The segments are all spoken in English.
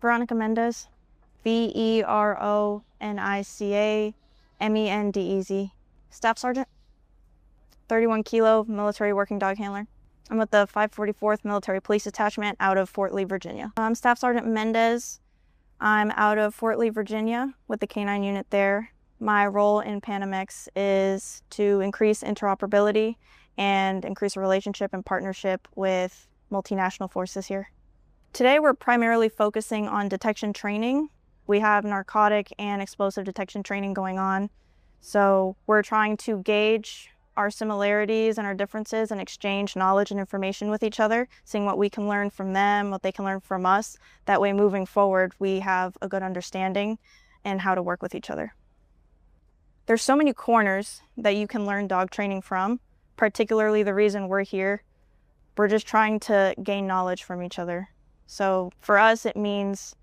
Veronica Mendez, VeronicAMendez, Staff Sergeant, 31 Kilo Military Working Dog Handler. I'm with the 544th Military Police Detachment out of Fort Lee, Virginia. I'm Staff Sergeant Mendez. I'm out of Fort Lee, Virginia with the K-9 unit there. My role in Panamex is to increase interoperability and increase a relationship and partnership with multinational forces here. Today we're primarily focusing on detection training. We have narcotic and explosive detection training going on. So we're trying to gauge our similarities and our differences and exchange knowledge and information with each other, seeing what we can learn from them, what they can learn from us. That way, moving forward, we have a good understanding and how to work with each other. There's so many corners that you can learn dog training from, particularly the reason we're here. We're just trying to gain knowledge from each other. So for us, it means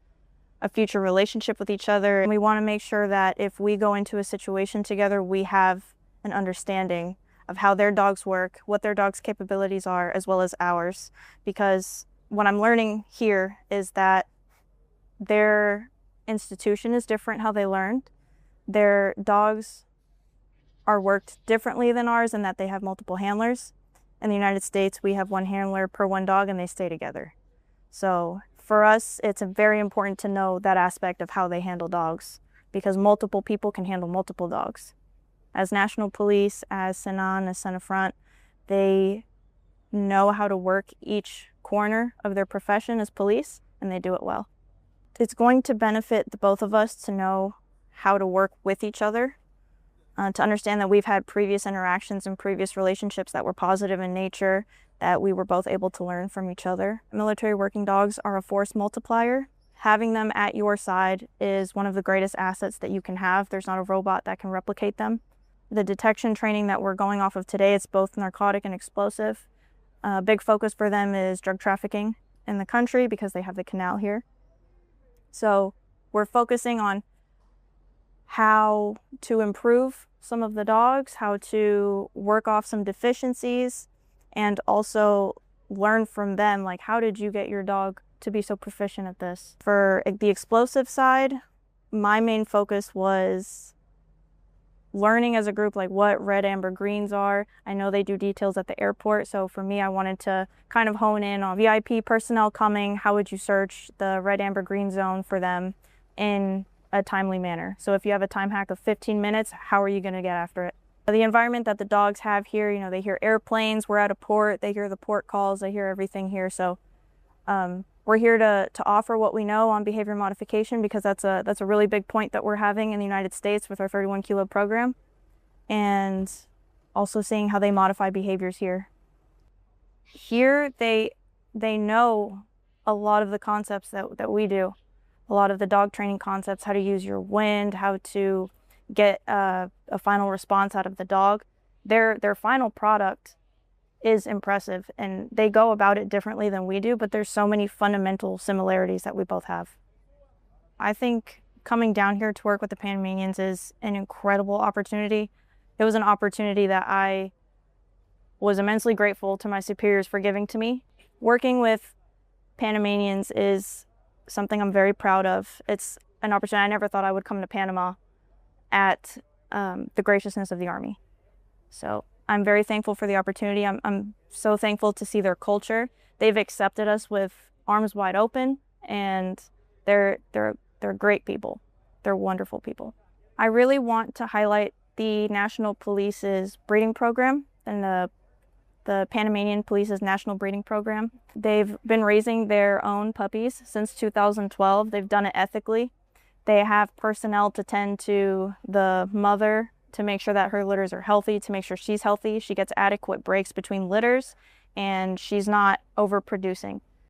a future relationship with each other. And we want to make sure that if we go into a situation together, we have an understanding of how their dogs work, what their dog's capabilities are, as well as ours. Because what I'm learning here is that their institution is different, how they learned. Their dogs are worked differently than ours in that they have multiple handlers. In the United States, we have one handler per one dog and they stay together. So for us, it's very important to know that aspect of how they handle dogs because multiple people can handle multiple dogs. As National Police, as Senan, as Senafront, they know how to work each corner of their profession as police and they do it well. It's going to benefit the both of us to know how to work with each other, to understand that we've had previous interactions and previous relationships that were positive in nature, that we were both able to learn from each other. Military working dogs are a force multiplier. Having them at your side is one of the greatest assets that you can have. There's not a robot that can replicate them. The detection training that we're going off of today, it's both narcotic and explosive. A big focus for them is drug trafficking in the country because they have the canal here. So we're focusing on how to improve some of the dogs, how to work off some deficiencies, and also learn from them, like how did you get your dog to be so proficient at this? For the explosive side, my main focus was learning as a group like what red, amber, greens are. I know they do details at the airport, so for me I wanted to kind of hone in on VIP personnel coming, how would you search the red, amber, green zone for them in a timely manner. So if you have a time hack of 15 minutes, how are you going to get after it? The environment that the dogs have here, you know, they hear airplanes, we're at a port, they hear the port calls, they hear everything here. So we're here to offer what we know on behavior modification because that's a really big point that we're having in the United States with our 31 Kilo program, and also seeing how they modify behaviors here. Here they know a lot of the concepts that we do. A lot of the dog training concepts, how to use your wind, how to get a final response out of the dog. Their final product is impressive and they go about it differently than we do, but there's so many fundamental similarities that we both have. I think coming down here to work with the Panamanians is an incredible opportunity. It was an opportunity that I was immensely grateful to my superiors for giving to me. Working with Panamanians is something I'm very proud of. It's an opportunity. I never thought I would come to Panama at the graciousness of the Army. So I'm very thankful for the opportunity. I'm so thankful to see their culture. They've accepted us with arms wide open, and they're great people. They're wonderful people. I really want to highlight the National Police's breeding program and the Panamanian Police's National Breeding Program. They've been raising their own puppies since 2012. They've done it ethically. They have personnel to tend to the mother to make sure that her litters are healthy, to make sure she's healthy, she gets adequate breaks between litters, and she's not overproducing.